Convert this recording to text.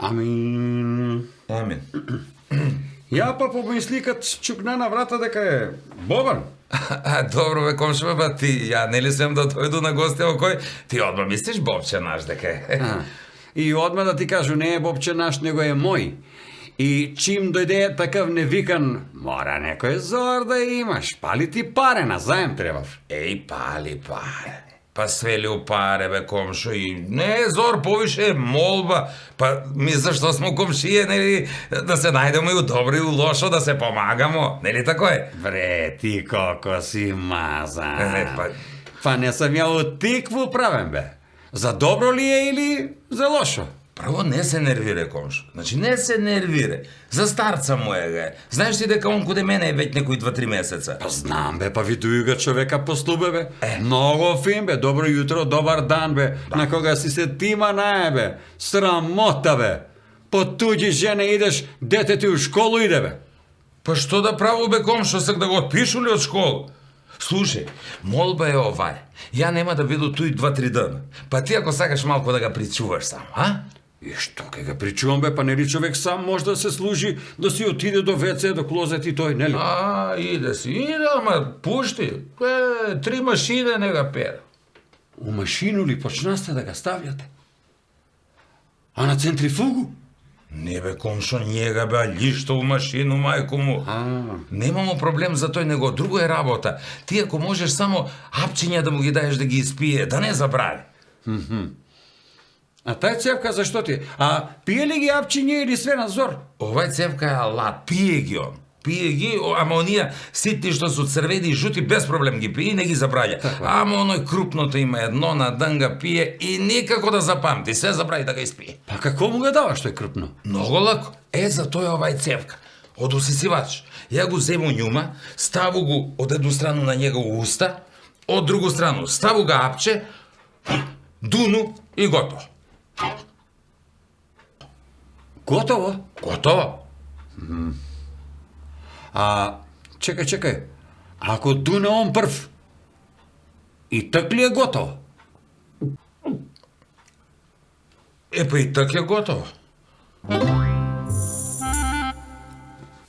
Амин. Амин. Ја па помисли кад чукна на врата дека е Бобан. Добро бе, комшо, ба ти, ја нели сум да дојду на гости кој ти одма мислиш Бобче наш дека е. И одма да ти кажу, не е Бобче наш, него е мој. И чим дојде такав невикан, мора некој зор да имаш. Пали ти паре, на заем требав. Еј, пали паре. Па свели у паре, бе, комшо, и не е зор, повише е молба. Па, ми зашто смо комшије, нели, да се најдемо и у добро и у лошо, да се помагамо, нели тако е? Бре, ти колко си мазан. Па не сам ја од тикву правен, бе. За добро ли е или за лошо? Прво, не се нервире, комшо. Значи, не се нервире. За старца му е, ге. Знаеш ти дека он коде мене е веќе некои 2-3 месеца? Па знам, бе, па видуј га човека поступе, бе. Много фин, бе, добро јутро, добар дан, бе. На кога си се тима наe, бе. Срамота, бе. По туѓи жене идеш, дете ти у школу иде, бе. Па што да право, бе, комшо, сак да го отпишу ли од школа? Слушај, молба е овај. Ја нема да биду туј 2-3 дена. Па ти ако сакаш малку да га причуваш само, а? И што ке га причувам, бе, па нели човек сам може да се служи, да си отиде до ВЦ, до клозет и тој, нели? Иде си, иде, ама пушти. 3 машини не га пера. У машину ли почнасте да га ставljate? А на центрифугу? Не бе, комшо, njega бе, лишто у машину, мајко му. Немамо проблем за тој, него друго е работа. Ти ако можеш само апчиња да му ги даеш да ги испие, да не забрави. А тај цевка зашто ти? А пие ли ги апчиња или све на зор? Овај цевка е алат, пие ги он. Пие ги, ама онија ситни што су црвени и жути без проблем ги пие и не ги забраја. Ама оној крупното има едно на ден га пие и никако да запамти, се забрави да га испие. Па како му го даваш тој крупно? Много лако. За тој овај цевка. Од усисивач. Ја го зему њума, ставу го од едну страну на njega у уста, од другу страну ставу га апче, дуну и готово. Готово? Готово. Чекај. Ако дуне он прв, и так ли е готово? Па и так е готово.